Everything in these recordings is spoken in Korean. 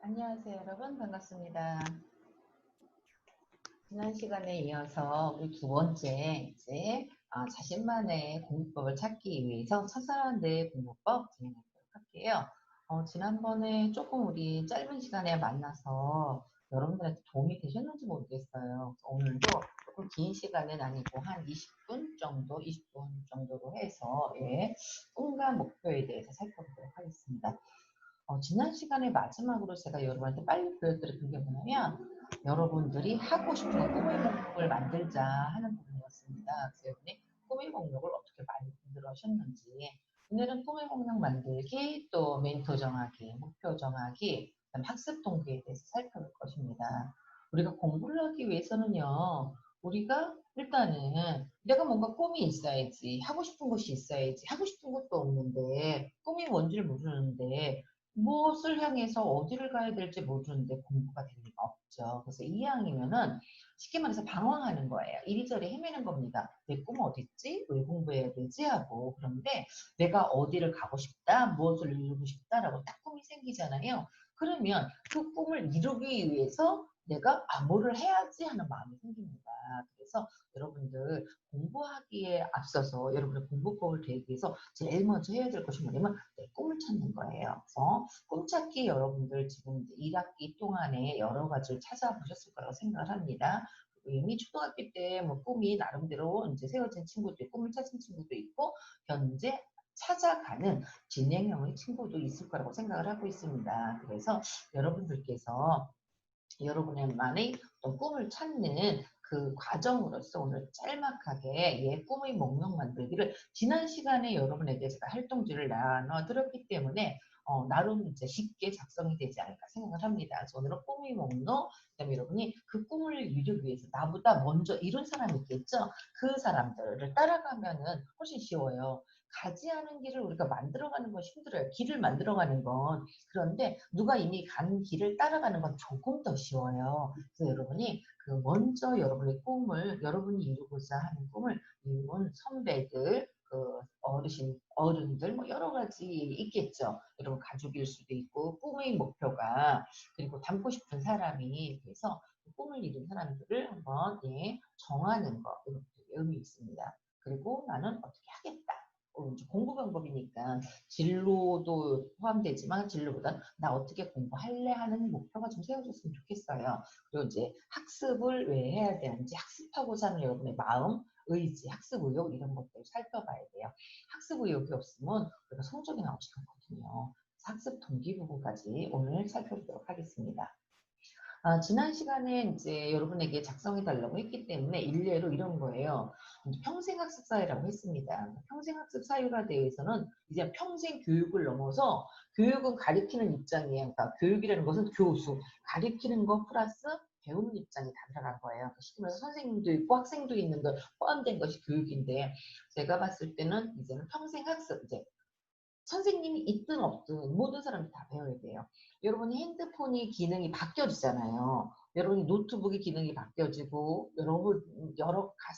안녕하세요, 여러분. 반갑습니다. 지난 시간에 이어서 우리 두 번째 이제 자신만의 공부법을 찾기 위해서 차사대 공부법 진행하도록 할게요. 지난번에 조금 우리 짧은 시간에 만나서 여러분들한테 도움이 되셨는지 모르겠어요. 오늘도 조금 긴 시간은 아니고 한 20분 정도, 20분 정도로 해서 꿈과 목표에 대해서 살펴보도록 하겠습니다. 지난 시간에 마지막으로 제가 여러분한테 빨리 보여드렸던 게 뭐냐면 여러분들이 하고 싶은 꿈의 목록을 만들자 하는 부분이었습니다. 그래서 여러분이 꿈의 목록을 어떻게 만들었셨는지 오늘은 꿈의 목록 만들기, 또 멘토 정하기, 목표 정하기, 그다음 학습 동기에 대해서 살펴볼 것입니다. 우리가 공부를 하기 위해서는요. 우리가 일단은 내가 뭔가 꿈이 있어야지, 하고 싶은 것이 있어야지, 하고 싶은 것도 없는데 꿈이 뭔지를 모르는데 무엇을 향해서 어디를 가야 될지 모르는데 공부가 될 리가 없죠. 그래서 2학년이면은 쉽게 말해서 방황하는 거예요. 이리저리 헤매는 겁니다. 내 꿈은 어딨지? 왜 공부해야 되지? 하고. 그런데 내가 어디를 가고 싶다, 무엇을 이루고 싶다라고 딱 꿈이 생기잖아요. 그러면 그 꿈을 이루기 위해서 내가 뭐를 해야지 하는 마음이 생깁니다. 그래서 여러분들 공부하기에 앞서서 여러분의 공부법을 되기 위해서 제일 먼저 해야 될 것이 뭐냐면 내 꿈을 찾는 거예요. 그래서 꿈찾기 여러분들 지금 1학기 동안에 여러 가지를 찾아보셨을 거라고 생각을 합니다. 이미 초등학교 때 뭐 꿈이 나름대로 이제 세워진 친구도 있고 꿈을 찾은 친구도 있고 현재 찾아가는 진행형의 친구도 있을 거라고 생각을 하고 있습니다. 그래서 여러분들께서 여러분만의 어떤 꿈을 찾는 그 과정으로서 오늘 짤막하게 꿈의 목록 만들기를 지난 시간에 여러분에게 제가 활동지를 나눠드렸기 때문에 나름 이제 쉽게 작성이 되지 않을까 생각을 합니다. 그래서 오늘은 꿈의 목록, 그다음에 여러분이 그 꿈을 이루기 위해서 나보다 먼저 이룬 사람이 있겠죠? 그 사람들을 따라가면은 훨씬 쉬워요. 가지 않은 길을 우리가 만들어가는 건 힘들어요. 길을 만들어가는 건. 그런데 누가 이미 간 길을 따라가는 건 조금 더 쉬워요. 그래서 여러분이 그 먼저 여러분의 꿈을 여러분이 이루고자 하는 꿈을 이룬 선배들, 그 어른들 뭐 여러 가지 있겠죠. 여러분 가족일 수도 있고 꿈의 목표가 그리고 닮고 싶은 사람이 그래서 꿈을 이룬 사람들을 한번 정하는 거 이것도 의미 있습니다. 그리고 나는 어떻게 하겠다. 공부 방법이니까 진로도 포함되지만 진로보다 나 어떻게 공부할래 하는 목표가 좀 세워졌으면 좋겠어요. 그리고 이제 학습을 왜 해야 되는지 학습하고자 하는 여러분의 마음, 의지, 학습 의욕 이런 것들을 살펴봐야 돼요. 학습 의욕이 없으면 우리가 성적이 나오지 않거든요. 학습 동기 부분까지 오늘 살펴보도록 하겠습니다. 지난 시간에 이제 여러분에게 작성해 달라고 했기 때문에 일례로 이런 거예요. 평생학습 사유라고 했습니다. 평생학습 사유라 대해서는 이제 평생 교육을 넘어서 교육은 가리키는 입장이에요. 그러니까 교육이라는 것은 교수, 가리키는 것 플러스 배우는 입장이 다 들어간 거예요. 쉽게 말해서 선생님도 있고 학생도 있는 걸 포함된 것이 교육인데 제가 봤을 때는 이제는 평생학습, 이제 선생님이 있든 없든 모든 사람이 다 배워야 돼요. 여러분이 핸드폰이 기능이 바뀌어지잖아요. 여러분이 노트북의 기능이 바뀌어지고 여러분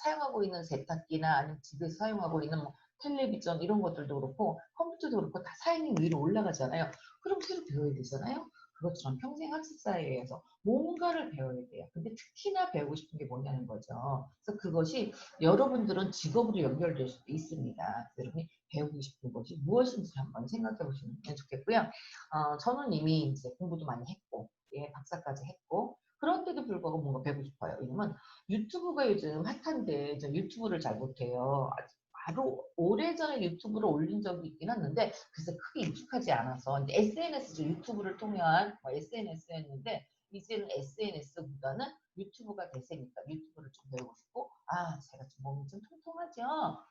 사용하고 있는 세탁기나 아니면 집에서 사용하고 있는 뭐 텔레비전 이런 것들도 그렇고 컴퓨터도 그렇고 다 사양이 위로 올라가잖아요. 그럼 새로 배워야 되잖아요. 그것처럼 평생 학습사에 의해서 뭔가를 배워야 돼요. 근데 특히나 배우고 싶은 게 뭐냐는 거죠. 그래서 그것이 여러분들은 직업으로 연결될 수도 있습니다. 여러분이 배우고 싶은 것이 무엇인지 한번 생각해 보시면 좋겠고요. 저는 이미 이제 공부도 많이 했고, 박사까지 했고, 그런데도 불구하고 뭔가 배우고 싶어요. 왜냐면 유튜브가 요즘 핫한데 저 유튜브를 잘 못해요. 바로 오래전에 유튜브를 올린 적이 있긴 했는데 글쎄 크게 익숙하지 않아서 근데 SNS 유튜브를 통한 SNS였는데 이제는 SNS보다는 유튜브가 대세니까 유튜브를 좀 배우고 싶고 제가 좀 몸이 좀 통통하죠.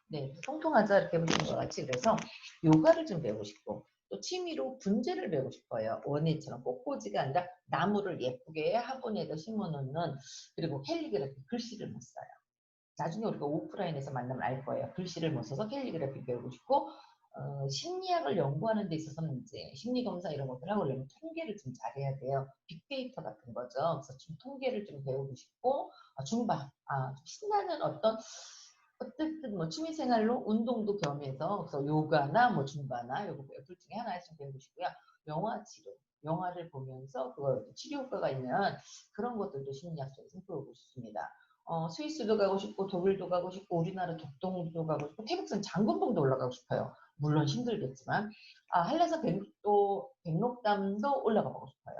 네, 통통하자 이렇게 보시는 것 같이 그래서 요가를 좀 배우고 싶고 또 취미로 분재를 배우고 싶어요. 원예처럼 꽃꽂이가 아니라 나무를 예쁘게 화분에다 심어놓는 그리고 캘리그래피 글씨를 못 써요. 나중에 우리가 오프라인에서 만나면 알 거예요. 글씨를 못 써서 캘리그래피 배우고 싶고 심리학을 연구하는 데 있어서는 이제 심리검사 이런 것들 하려면 통계를 좀 잘해야 돼요. 빅데이터 같은 거죠. 그래서 좀 통계를 좀 배우고 싶고 줌바, 신나는 어쨌든 뭐 취미생활로 운동도 겸해서 그래서 요가나 뭐 줌바나 요거 둘 중에 하나 좀 배우고 싶고요. 영화 치료. 영화를 보면서 그 치료 효과가 있는 그런 것들도 심리학적으로 살펴보고 싶습니다. 스위스도 가고 싶고 독일도 가고 싶고 우리나라 독동도 가고 싶고 태국산 장군봉도 올라가고 싶어요. 물론 힘들겠지만 한라산 백록담도 올라가 보고 싶어요.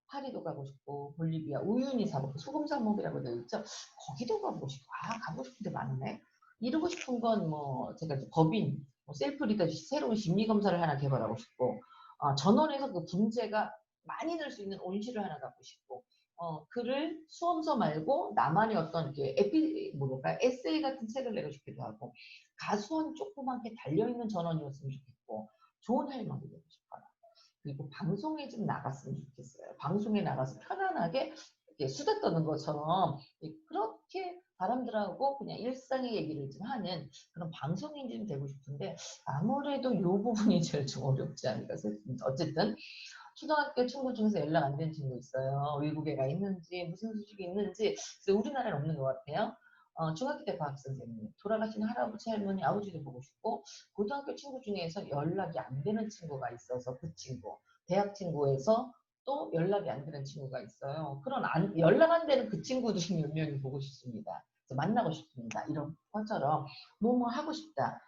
파리도 가고 싶고 볼리비아 우유니 사막 소금사목이라고 되어 있죠. 거기도 가보고 싶고 가고 싶은 데 많네. 이루고 싶은 건 뭐 제가 이제 법인 셀프 리더십 새로운 심리 검사를 하나 개발하고 싶고 전원에서 그 문제가 많이 늘 수 있는 온실을 하나 갖고 싶고 글을 수험서 말고 나만의 어떤 뭐랄까 에세이 같은 책을 내고 싶기도 하고 가수원 조그맣게 달려있는 전원이었으면 좋겠고 좋은 할머니 되고 싶어요. 그리고 방송에 좀 나갔으면 좋겠어요. 방송에 나가서 편안하게 이렇게 수다 떠는 것처럼 그렇게 사람들하고 그냥 일상의 얘기를 좀 하는 그런 방송인이 좀 되고 싶은데 아무래도 이 부분이 제일 좀 어렵지 않을까 싶습니다. 어쨌든 초등학교 친구 중에서 연락 안 된 친구 있어요. 외국에 가 있는지 무슨 소식이 있는지 그래서 우리나라에 없는 것 같아요. 중학교 때 과학 선생님, 돌아가신 할아버지 할머니 아버지도 보고 싶고 고등학교 친구 중에서 연락이 안 되는 친구가 있어서 그 친구, 대학 친구에서 또 연락이 안 되는 친구가 있어요. 그런 연락 안 되는 그 친구들이 몇 명이 보고 싶습니다. 그래서 만나고 싶습니다. 이런 것처럼 뭐뭐 하고 싶다.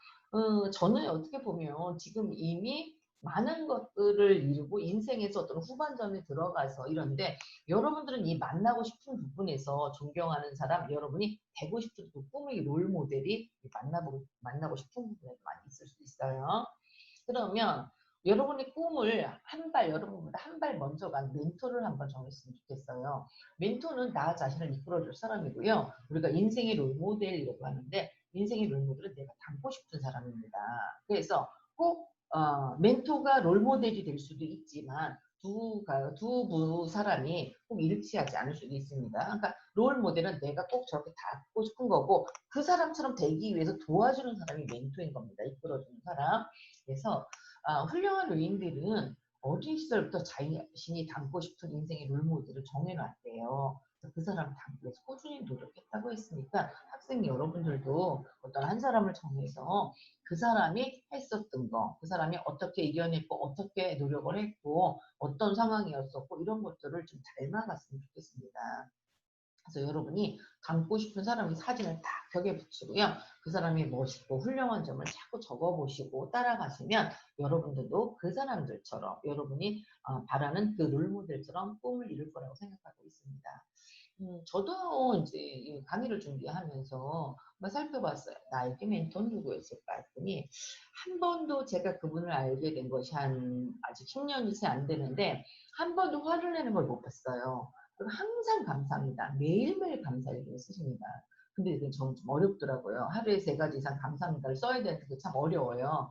저는 어떻게 보면 지금 이미 많은 것들을 이루고 인생에서 어떤 후반전에 들어가서 이런데 여러분들은 이 만나고 싶은 부분에서 존경하는 사람, 여러분이 되고 싶은 그 꿈의 롤 모델이 만나고 싶은 부분에 많이 있을 수 있어요. 그러면 여러분의 꿈을 여러분보다 한 발 먼저 간 멘토를 한번 정했으면 좋겠어요. 멘토는 나 자신을 이끌어줄 사람이고요. 우리가 인생의 롤모델이라고 하는데 인생의 롤모델은 내가 닮고 싶은 사람입니다. 그래서 꼭 멘토가 롤모델이 될 수도 있지만 두 사람이 꼭 일치하지 않을 수도 있습니다. 그러니까 롤모델은 내가 꼭 저렇게 닮고 싶은 거고 그 사람처럼 되기 위해서 도와주는 사람이 멘토인 겁니다. 이끌어주는 사람. 그래서 훌륭한 의인들은 어린 시절부터 자신이 닮고 싶은 인생의 롤모델을 정해놨대요. 그 사람을 닮기 위해서 꾸준히 노력했다고 했으니까 학생 여러분들도 어떤 한 사람을 정해서 그 사람이 했었던 거, 그 사람이 어떻게 이겨냈고 어떻게 노력을 했고 어떤 상황이었었고 이런 것들을 좀 닮아갔으면 좋겠습니다. 그래서 여러분이 닮고 싶은 사람의 사진을 딱 벽에 붙이고요. 그 사람의 멋있고 훌륭한 점을 자꾸 적어보시고 따라가시면 여러분들도 그 사람들처럼 여러분이 바라는 그 롤모델처럼 꿈을 이룰 거라고 생각하고 있습니다. 저도 이제 이 강의를 준비하면서 한번 살펴봤어요. 나에게 멘토는 누구였을까 했더니 한 번도 제가 그분을 알게 된 것이 아직 10년이 채 안 되는데 한 번도 화를 내는 걸 못 봤어요. 그리고 항상 감사합니다. 매일매일 감사일기를 쓰십니다. 근데 이게 저는 좀 어렵더라고요. 하루에 3가지 이상 감사합니다를 써야 되는데 그게 참 어려워요.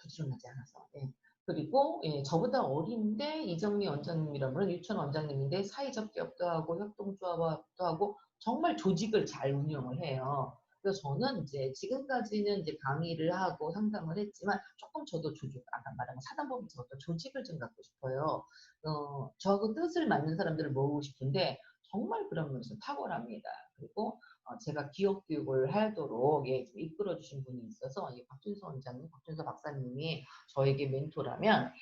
부지런하지 않아서. 예. 그리고 저보다 어린데 이정미 원장님이라는 분은 유치원 원장님인데 사회적 기업도 하고 협동조합도 하고 정말 조직을 잘 운영을 해요. 그래서 저는 이제 지금까지는 이제 강의를 하고 상담을 했지만 조금 저도 아까 말한 사단법인 저도 조직을 좀 갖고 싶어요. 저하고 뜻을 맞는 사람들을 모으고 싶은데 정말 그런 면에서 탁월합니다. 그리고 제가 기업 교육을 하도록 좀 이끌어 주신 분이 있어서 박준서 원장님, 박준서 박사님이 저에게 멘토라면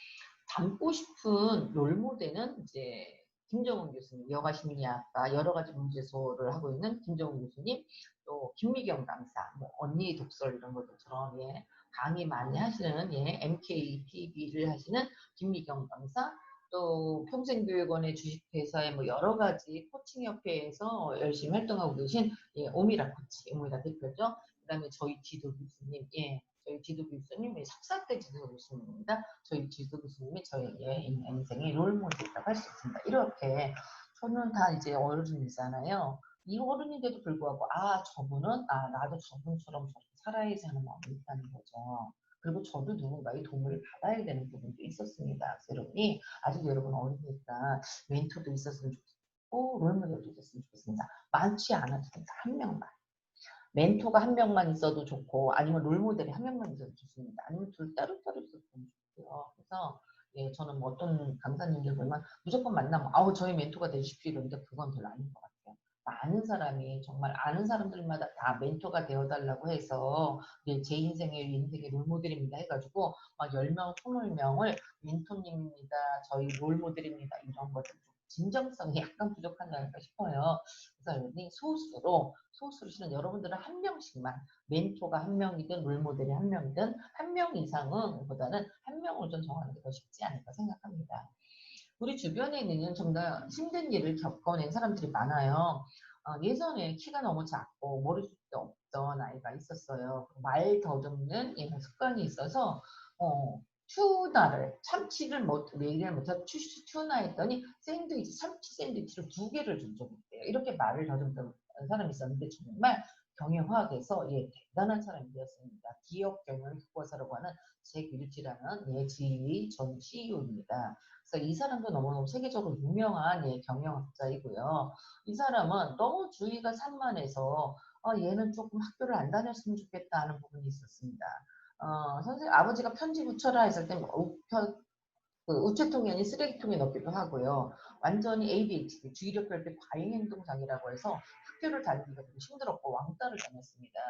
닮고 싶은 롤모델은 이제 김정은 교수님, 여가 심리학과 여러 가지 문제소를 하고 있는 김정은 교수님, 또 김미경 강사, 뭐 언니 독설 이런 것들처럼 강의 많이 하시는 MKTV를 하시는 김미경 강사, 또 평생교육원의 주식회사의 뭐 여러 가지 코칭협회에서 열심히 활동하고 계신 오미라 코치, 오미라 대표죠. 그다음에 저희 지도 교수님, 저희 지도 교수님, 석사 때 지도 교수님입니다. 저희 지도 교수님이 저희의 인생의 롤모델이라고 할 수 있습니다. 이렇게 저는 다 이제 어른이잖아요. 이 어른인데도 불구하고 저분은 나도 저분처럼 저렇게 살아야지 하는 마음이 있다는 거죠. 그리고 저도 누군가의 도움을 받아야 되는 부분도 있었습니다. 그래서 여러분이 아직 여러분 어리니까 멘토도 있었으면 좋겠고 롤모델도 있었으면 좋겠습니다. 많지 않아도 됩니다. 한 명만. 멘토가 한 명만 있어도 좋고 아니면 롤모델이 한 명만 있어도 좋습니다. 아니면 둘 따로따로 있어도 좋고요. 그래서 저는 뭐 어떤 강사님들 보면 무조건 만나면 저희 멘토가 되십시오 이러는데 그건 별로 아닌 것 같아요. 많은 사람이 정말 아는 사람들마다 다 멘토가 되어달라고 해서 네, 제 인생의 롤모델입니다 해가지고 막 10명, 20명을 멘토님입니다. 저희 롤모델입니다. 이런 것들 좀 진정성이 약간 부족하지 않을까 싶어요. 그래서 여러분이 소수로 실은 여러분들은 한 명씩만 멘토가 한 명이든 롤모델이 한 명이든 한 명 이상은 보다는 한 명을 좀 정하는 게 더 쉽지 않을까 생각합니다. 우리 주변에는 정말 힘든 일을 겪어낸 사람들이 많아요. 예전에 키가 너무 작고 머리숱도 없던 아이가 있었어요. 말 더듬는 습관이 있어서 튜나를 참치를 못 얘기를 못하고 튜나 했더니 샌드위치 참치 샌드위치를 2개를 준 적이 있대요. 이렇게 말을 더듬던 사람이 있었는데 정말 경영학에서 대단한 사람이 되었습니다. 기업 경영 교과서라고 하는 잭 윌지라는 지휘 전 CEO입니다. 그래서 이 사람도 너무너무 세계적으로 유명한 경영학자이고요. 이 사람은 너무 주의가 산만해서 얘는 조금 학교를 안 다녔으면 좋겠다 하는 부분이 있었습니다. 선생님 아버지가 편지 붙여라 했을 때 그 우체통이 아닌 쓰레기통에 넣기도 하고요. 완전히 ADHD, 주의력결핍 과잉행동장애라고 해서 학교를 다니기가 되게 힘들었고 왕따를 당했습니다.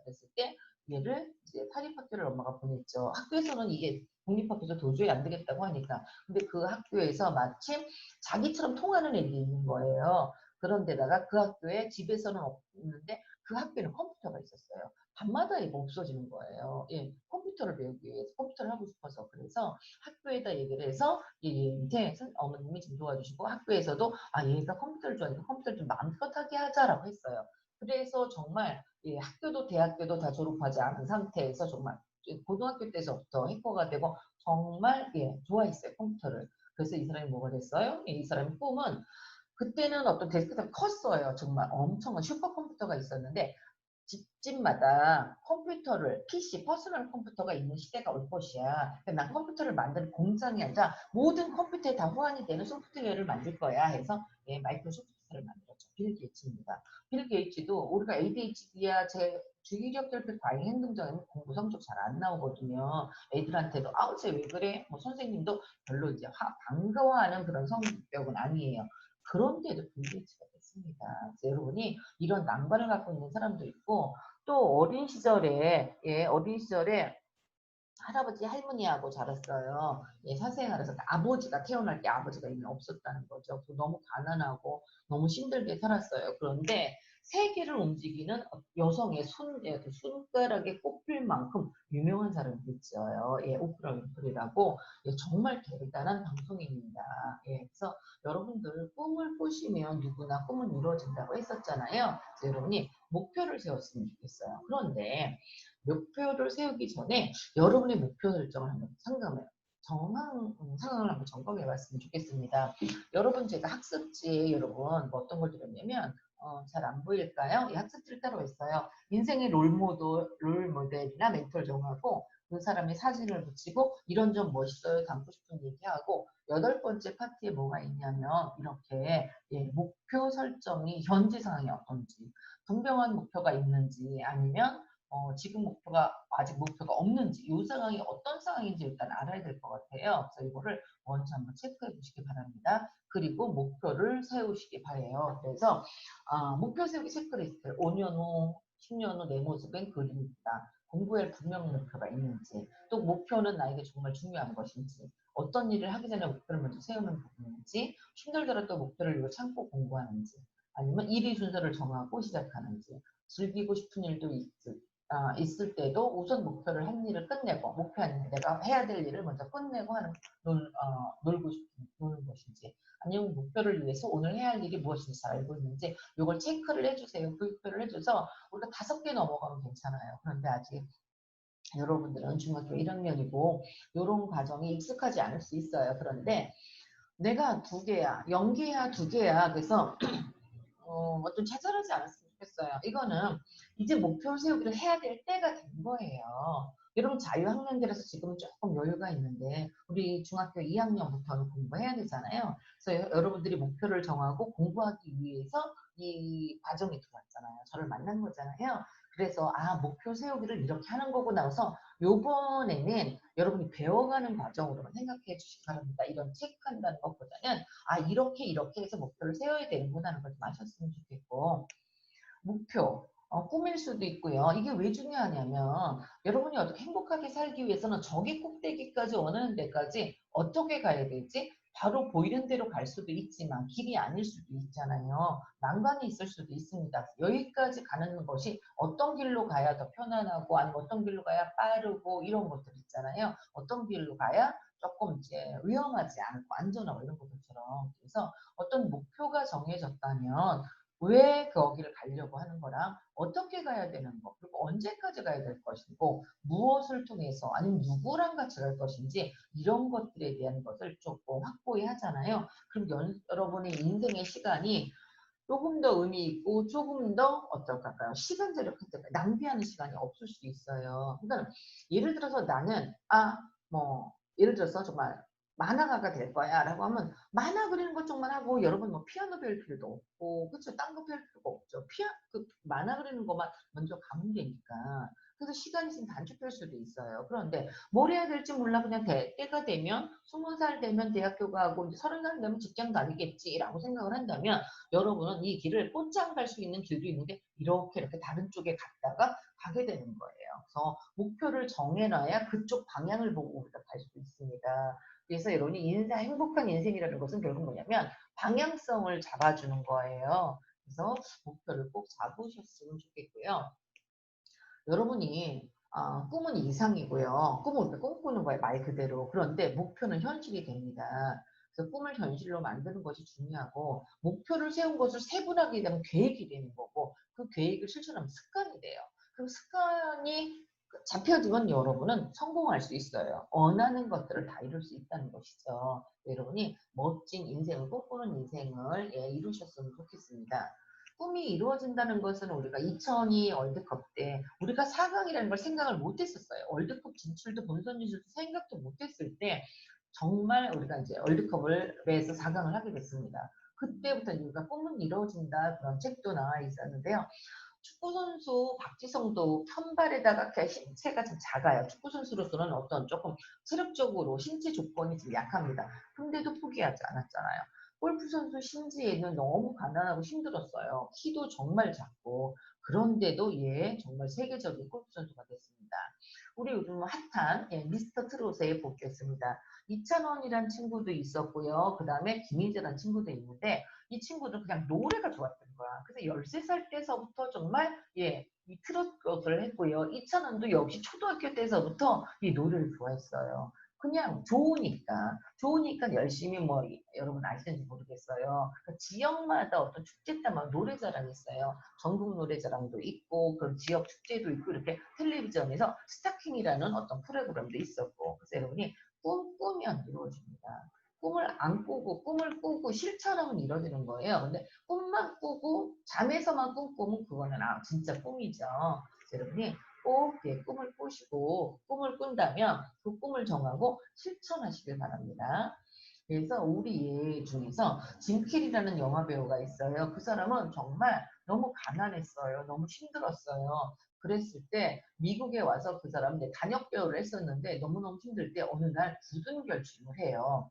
그랬을 때 얘를 이제 사립학교를 엄마가 보냈죠. 학교에서는 이게 공립학교에서 도저히 안 되겠다고 하니까. 근데 그 학교에서 마침 자기처럼 통하는 애들이 있는 거예요. 그런데다가 그 학교에 집에서는 없는데 그 학교에는 컴퓨터가 있었어요. 밤마다 이거 없어지는 거예요. 컴퓨터를 배우기 위해서 컴퓨터를 하고 싶어서 그래서 학교에다 얘기를 해서 얘한테 어머님이 좀 도와주시고 학교에서도 얘가 컴퓨터를 좋아하니까 컴퓨터를 좀 마음껏 하게 하자라고 했어요. 그래서 정말 학교도 대학교도 다 졸업하지 않은 상태에서 정말 고등학교 때서부터 해커가 되고 정말 좋아했어요 컴퓨터를. 그래서 이 사람이 뭐가 됐어요? 이 사람의 꿈은 그때는 어떤 데스크탑이 컸어요. 정말 엄청난 슈퍼컴퓨터가 있었는데 집집마다 컴퓨터를 PC 퍼스널 컴퓨터가 있는 시대가 올 것이야. 그러니까 난 컴퓨터를 만드는 공장이 아니라 모든 컴퓨터에 다 호환이 되는 소프트웨어를 만들 거야 해서 마이크로소프트를 만들었죠. 빌 게이츠입니다. 빌 게이츠도 우리가 ADHD야 제 주의력 결핍 과잉 행동장애는 공부 성적 잘 안 나오거든요. 애들한테도 아우 쟤 왜 그래? 뭐 선생님도 별로 이제 반가워하는 그런 성격은 아니에요. 그런데도 빌 게이츠가 됐습니다. 여러분이 이런 난관을 갖고 있는 사람도 있고 또 어린 시절에 할아버지 할머니하고 자랐어요. 사생활에서 아버지가 태어날 때 아버지가 이미 없었다는 거죠. 너무 가난하고 너무 힘들게 살았어요. 그런데 세계를 움직이는 여성의 그 손가락에 꼽힐 만큼 유명한 사람이 있어요. 오프라 윈프리라고 정말 대단한 방송인입니다. 그래서 여러분들 꿈을 꾸시면 누구나 꿈은 이루어진다고 했었잖아요. 여러분이 목표를 세웠으면 좋겠어요. 그런데 목표를 세우기 전에 여러분의 목표 설정을 한번 상황을 한번 점검해 봤으면 좋겠습니다. 여러분 제가 학습지에 여러분 뭐 어떤 걸 드렸냐면 잘 안 보일까요? 이 학습지를 따로 했어요. 인생의 롤모델이나 멘토를 정하고 그 사람의 사진을 붙이고 이런 점 멋있어요. 담고 싶은 얘기하고 8번째 파트에 뭐가 있냐면 이렇게 목표 설정이 현재 상황이 어떤지 분명한 목표가 있는지 아니면 지금 아직 목표가 없는지 이 상황이 어떤 상황인지 일단 알아야 될 것 같아요. 그래서 이거를 먼저 한번 체크해 보시기 바랍니다. 그리고 목표를 세우시기 바래요. 그래서 목표 세우기 체크리스트 5년 후, 10년 후 내 모습은 그립니다. 공부할 분명 목표가 있는지 또 목표는 나에게 정말 중요한 것인지 어떤 일을 하기 전에 목표를 먼저 세우는 부분인지 힘들더라도 목표를 위해 참고 공부하는지 아니면 일의 순서를 정하고 시작하는지 즐기고 싶은 일도 있을 때도 우선 목표를 한 일을 끝내고 목표한 내가 해야 될 일을 먼저 끝내고 노는 것인지 아니면 목표를 위해서 오늘 해야 할 일이 무엇인지 잘 알고 있는지 이걸 체크를 해주세요. 교육표를 해줘서 우리가 5개 넘어가면 괜찮아요. 그런데 아직 여러분들은 중학교 1학년이고 이런 과정이 익숙하지 않을 수 있어요. 그런데 내가 2개야, 연계야 2개야. 그래서 좀 좌절하지 않았으면 좋겠어요. 이거는 이제 목표 세우기를 해야 될 때가 된 거예요. 여러분 자유학년들에서 지금 조금 여유가 있는데 우리 중학교 2학년부터는 공부해야 되잖아요. 그래서 여러분들이 목표를 정하고 공부하기 위해서 이 과정이 들어왔잖아요. 저를 만난 거잖아요. 그래서 목표 세우기를 이렇게 하는 거구나 해서 요번에는 여러분이 배워가는 과정으로만 생각해 주시기 바랍니다. 이런 체크한다는 것보다는 이렇게 해서 목표를 세워야 되는구나 하는 걸 좀 아셨으면 좋겠고, 목표, 꿈일 수도 있고요. 이게 왜 중요하냐면 여러분이 어떻게 행복하게 살기 위해서는 저기 꼭대기까지 원하는 데까지 어떻게 가야 될지 바로 보이는 대로 갈 수도 있지만 길이 아닐 수도 있잖아요. 난관이 있을 수도 있습니다. 여기까지 가는 것이 어떤 길로 가야 더 편안하고 아니면 어떤 길로 가야 빠르고 이런 것들 있잖아요. 어떤 길로 가야 조금 이제 위험하지 않고 안전하고 이런 것들처럼. 그래서 어떤 목표가 정해졌다면 왜 거기를 가려고 하는 거랑 어떻게 가야 되는 거, 그리고 언제까지 가야 될 것이고 무엇을 통해서 아니면 누구랑 같이 갈 것인지 이런 것들에 대한 것을 조금 확고히 하잖아요. 그럼 여러분의 인생의 시간이 조금 더 의미 있고 조금 더 어떨까요? 시간 절약할 때 낭비하는 시간이 없을 수 있어요. 그러니까 예를 들어서 나는 예를 들어서 정말 만화가가 될 거야 라고 하면 만화 그리는 것 쪽만 하고 여러분 피아노 배울 필요도 없고 그쵸? 딴 거 배울 필요가 없죠. 만화 그리는 것만 먼저 가면 되니까. 그래서 시간이 좀 단축될 수도 있어요. 그런데 뭘 해야 될지 몰라 그냥 때가 되면 20살 되면 대학교 가고 이제 30살 되면 직장 다니겠지라고 생각을 한다면 여러분은 이 길을 곧장 갈 수 있는 길도 있는데 이렇게 다른 쪽에 갔다가 가게 되는 거예요. 그래서 목표를 정해놔야 그쪽 방향을 보고 우리가 갈 수 있습니다. 그래서 여러분이 행복한 인생이라는 것은 결국 뭐냐면 방향성을 잡아주는 거예요. 그래서 목표를 꼭 잡으셨으면 좋겠고요. 여러분이 꿈은 이상이고요. 꿈은 우리가 꿈꾸는 거예요. 말 그대로. 그런데 목표는 현실이 됩니다. 그래서 꿈을 현실로 만드는 것이 중요하고 목표를 세운 것을 세분하게 되면 계획이 되는 거고 그 계획을 실천하면 습관이 돼요. 그럼 습관이 잡혀두면 여러분은 성공할 수 있어요. 원하는 것들을 다 이룰 수 있다는 것이죠. 여러분이 멋진 인생을 꿈꾸는 인생을 이루셨으면 좋겠습니다. 꿈이 이루어진다는 것은 우리가 2002 월드컵 때 우리가 4강이라는 걸 생각을 못했었어요. 월드컵 진출도 본선 진출도 생각도 못했을 때 정말 우리가 이제 월드컵을 해서 4강을 하게 됐습니다. 그때부터 우리가 꿈은 이루어진다 그런 책도 나와 있었는데요. 축구선수 박지성도 편발에다가 신체가 좀 작아요. 축구선수로서는 어떤 조금 체력적으로 신체 조건이 좀 약합니다. 근데도 포기하지 않았잖아요. 골프 선수 신지에는 너무 가난하고 힘들었어요. 키도 정말 작고 그런데도 정말 세계적인 골프 선수가 됐습니다. 우리 요즘 핫한 미스터 트롯에 복귀했습니다. 이찬원이란 친구도 있었고요. 그 다음에 김희재란 친구도 있는데 이 친구는 그냥 노래가 좋았던 거야. 그래서 13살 때서부터 정말 이 트롯 것을 했고요. 이찬원도 역시 초등학교 때서부터 이 노래를 좋아했어요. 그냥 좋으니까 열심히 여러분 아시는지 모르겠어요. 그 지역마다 어떤 축제 때마다 노래자랑이 있어요. 전국 노래자랑도 있고 그런 지역 축제도 있고 이렇게 텔레비전에서 스타킹이라는 어떤 프로그램도 있었고 그래서 여러분이 꿈꾸면 이루어집니다. 꿈을 꾸고 실천하면 이루어지는 거예요. 근데 꿈만 꾸고 잠에서만 꿈꾸면 그거는 진짜 꿈이죠. 여러분이 꼭 꿈을 꾸시고 꿈을 꾼다면 그 꿈을 정하고 실천하시길 바랍니다. 그래서 우리 중에서 짐킬이라는 영화 배우가 있어요. 그 사람은 정말 너무 가난했어요. 너무 힘들었어요. 그랬을 때 미국에 와서 그 사람 단역 배우를 했었는데 너무너무 힘들 때 어느 날 굳은 결심을 해요.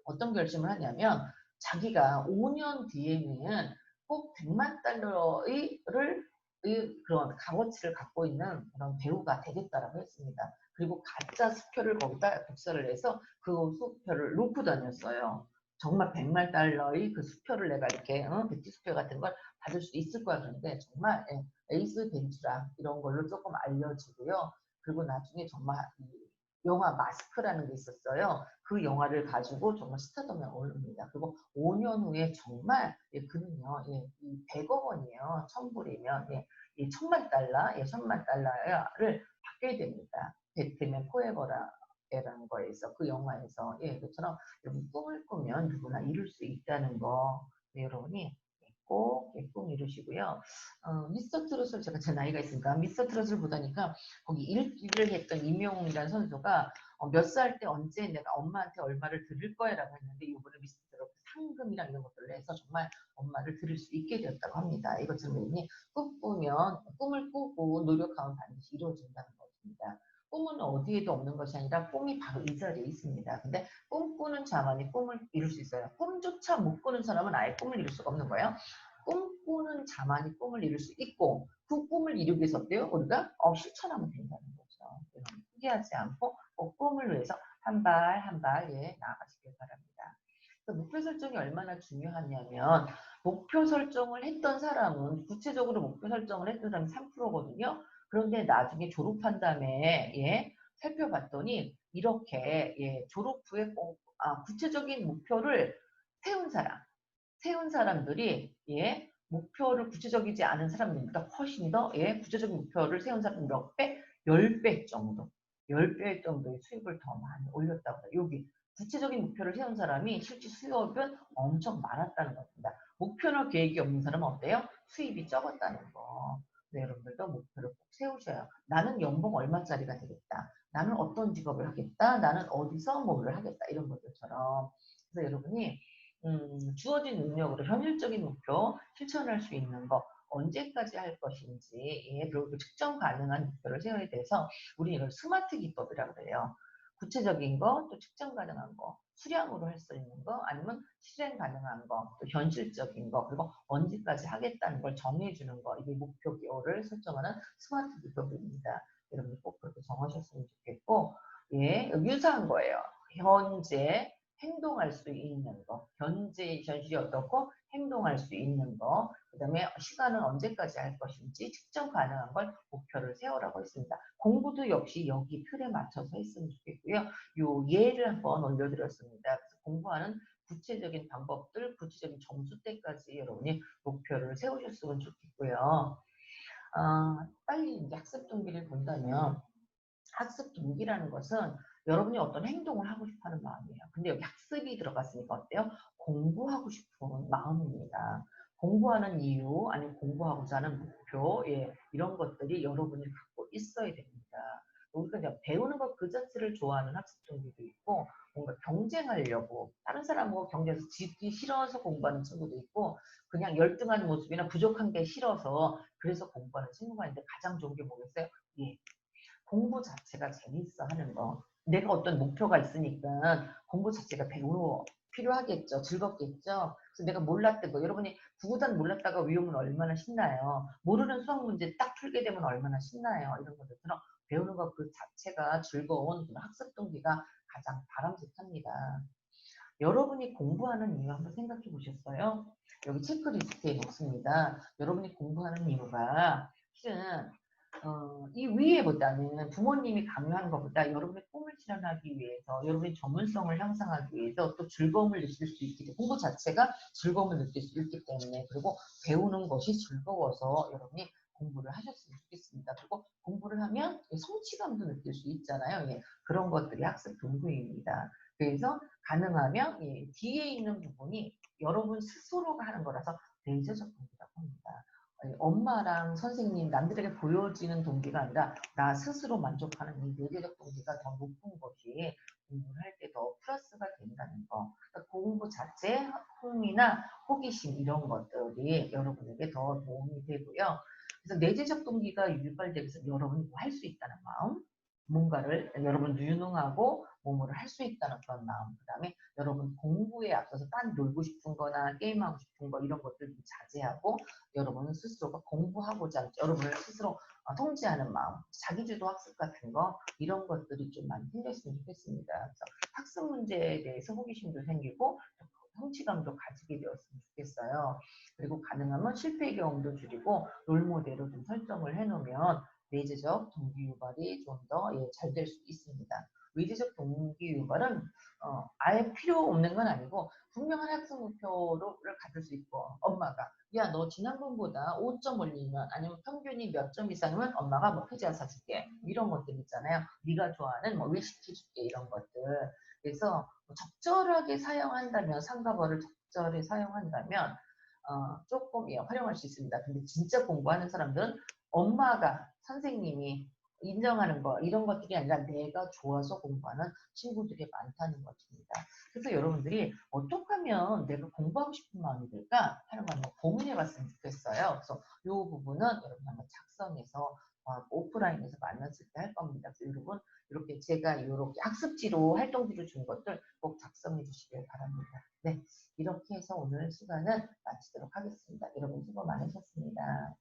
어떤 결심을 하냐면 자기가 5년 뒤에는 꼭 100만 달러의 그런 값어치를 갖고 있는 그런 배우가 되겠다라고 했습니다. 그리고 가짜 수표를 거기다 복사를 해서 그 수표를 놓고 다녔어요. 정말 100만 달러의 그 수표를 내가 이렇게 뷰티 수표 같은 걸 받을 수 있을 거야. 그런데 정말 에이스 벤츄라 이런 걸로 조금 알려지고요. 그리고 나중에 정말 영화 마스크라는 게 있었어요. 그 영화를 가지고 정말 스타덤에 오릅니다. 그리고 5년 후에 정말 그는요, 이 100억 원이에요. 1000불이면 이 1000만 달러, 1000만 달러를 받게 됩니다. 배트맨 포에버라는 거에서 그 영화에서 그처럼 여러분 꿈을 꾸면 누구나 이룰 수 있다는 거 여러분이 꼭 꿈 이루시고요. 미스터 트롯을 제 나이가 있으니까 미스터 트롯을 보다니까 거기 일기를 했던 임영웅이라는 선수가 몇 살 때 언제 내가 엄마한테 얼마를 드릴 거야 라고 했는데 이번에 미스터 트롯 상금이랑 이런 것들을 해서 정말 엄마를 들을 수 있게 되었다고 합니다. 이것처럼 꿈꾸면 꿈을 꾸고 노력하면 반드시 이루어진다는 것입니다. 꿈은 어디에도 없는 것이 아니라 꿈이 바로 이 자리에 있습니다. 근데 꿈꾸는 자만이 꿈을 이룰 수 있어요. 꿈조차 못 꾸는 사람은 아예 꿈을 이룰 수가 없는 거예요. 꿈꾸는 자만이 꿈을 이룰 수 있고 그 꿈을 이루기 위해서 어때요? 우리가 실천하면 된다는 거죠. 포기하지 않고 꿈을 위해서 한 발 한 발 나아가시길 바랍니다. 목표 설정이 얼마나 중요하냐면 목표 설정을 했던 사람은 구체적으로 목표 설정을 했던 사람이 3%거든요. 그런데 나중에 졸업한 다음에 살펴봤더니 이렇게 졸업 후에 구체적인 목표를 세운 사람들이 목표를 구체적이지 않은 사람들보다 훨씬 더 구체적인 목표를 세운 사람은 몇 배? 10배 정도. 10배 정도의 수입을 더 많이 올렸다고 해요. 여기 구체적인 목표를 세운 사람이 실제 수입은 엄청 많았다는 겁니다. 목표나 계획이 없는 사람은 어때요? 수입이 적었다는 거. 네, 여러분들도 목표를 꼭 세우셔요. 나는 연봉 얼마짜리가 되겠다. 나는 어떤 직업을 하겠다. 나는 어디서 뭐를 하겠다. 이런 것들처럼. 그래서 여러분이 주어진 능력으로 현실적인 목표 실천할 수 있는 거 언제까지 할 것인지 그리고 그 측정 가능한 목표를 세워야 돼서 우리는 이걸 스마트 기법이라고 그래요. 구체적인 거, 또 측정 가능한 거, 수량으로 할 수 있는 거, 아니면 실행 가능한 거, 또 현실적인 거, 그리고 언제까지 하겠다는 걸 정해주는 거, 이게 목표를 설정하는 스마트 기법입니다. 여러분이 꼭 그렇게 정하셨으면 좋겠고, 유사한 거예요. 현재 행동할 수 있는 거, 현실이 어떻고 행동할 수 있는 거, 그 다음에 시간은 언제까지 할 것인지 측정 가능한 걸 목표를 세우라고 했습니다. 공부도 역시 여기 틀에 맞춰서 했으면 좋겠고요. 요 예를 한번 올려드렸습니다. 그래서 공부하는 구체적인 방법들, 구체적인 점수대까지 여러분이 목표를 세우셨으면 좋겠고요. 빨리 이제 학습 동기를 본다면 학습 동기라는 것은 여러분이 어떤 행동을 하고 싶어 하는 마음이에요. 근데 여기 학습이 들어갔으니까 어때요? 공부하고 싶은 마음입니다. 공부하는 이유, 아니면 공부하고자 하는 목표, 이런 것들이 여러분이 갖고 있어야 됩니다. 우리가 그냥 배우는 것 그 자체를 좋아하는 학습 동기도 있고, 뭔가 경쟁하려고, 다른 사람하고 경쟁해서 지기 싫어서 공부하는 친구도 있고, 그냥 열등한 모습이나 부족한 게 싫어서 그래서 공부하는 친구가 있는데 가장 좋은 게 뭐겠어요? 공부 자체가 재밌어 하는 거. 내가 어떤 목표가 있으니까 공부 자체가 필요하겠죠. 즐겁겠죠. 그래서 내가 몰랐던 거. 여러분이 구구단 몰랐다가 외우면 얼마나 신나요. 모르는 수학 문제 딱 풀게 되면 얼마나 신나요. 이런 것들처럼 배우는 것 그 자체가 즐거운 학습 동기가 가장 바람직합니다. 여러분이 공부하는 이유 한번 생각해 보셨어요? 여기 체크리스트에 놓습니다. 여러분이 공부하는 이유가 실은 이 위에보다는 부모님이 강요하는 것보다 여러분의 꿈을 실현하기 위해서, 여러분의 전문성을 향상하기 위해서, 또 즐거움을 느낄 수 있기 때문에, 공부 자체가 즐거움을 느낄 수 있기 때문에, 그리고 배우는 것이 즐거워서 여러분이 공부를 하셨으면 좋겠습니다. 그리고 공부를 하면 성취감도 느낄 수 있잖아요. 그런 것들이 학습 동기입니다. 그래서 가능하면 뒤에 있는 부분이 여러분 스스로가 하는 거라서 내재적 동기라고 합니다. 엄마랑 선생님, 남들에게 보여지는 동기가 아니라 나 스스로 만족하는 이 내재적 동기가 더 높은 것이 공부를 할 때 더 플러스가 된다는 거. 그러니까 공부 자체, 흥미나 호기심 이런 것들이 여러분에게 더 도움이 되고요. 그래서 내재적 동기가 유발되기 위해서 여러분이 뭐 할 수 있다는 마음, 뭔가를 여러분 유능하고 뭐뭐를 할 수 있다는 그런 마음, 그 다음에 여러분 공부에 앞서서 딴 놀고 싶은 거나 게임하고 싶은 거 이런 것들 자제하고 여러분 스스로가 공부하고자 여러분을 스스로 통제하는 마음, 자기주도 학습 같은 거 이런 것들이 좀 많이 생겼으면 좋겠습니다. 그래서 학습 문제에 대해서 호기심도 생기고 성취감도 가지게 되었으면 좋겠어요. 그리고 가능하면 실패의 경험도 줄이고 롤모델을 좀 설정을 해놓으면 내재적 동기 유발이 좀 더 잘 될 수 있습니다. 외재적 동기 유발은 아예 필요 없는 건 아니고 분명한 학습 목표를 가질 수 있고 엄마가 야 너 지난번보다 5점 올리면 아니면 평균이 몇 점 이상이면 엄마가 뭐 피자 사줄게 이런 것들 있잖아요. 네가 좋아하는 뭐 외식해줄게 이런 것들. 그래서 뭐 적절하게 사용한다면 상가벌을 적절히 사용한다면 조금 활용할 수 있습니다. 근데 진짜 공부하는 사람들은 엄마가 선생님이 인정하는 거 이런 것들이 아니라 내가 좋아서 공부하는 친구들이 많다는 것입니다. 그래서 여러분들이 어떻게 하면 내가 공부하고 싶은 마음이 들까 하는 거 한번 고민해 봤으면 좋겠어요. 그래서 이 부분은 여러분 한번 작성해서 오프라인에서 만났을 때 할 겁니다. 그래서 여러분 이렇게 제가 이렇게 학습지로 활동지로 준 것들 꼭 작성해 주시길 바랍니다. 네, 이렇게 해서 오늘 시간은 마치도록 하겠습니다. 여러분 수고 많으셨습니다.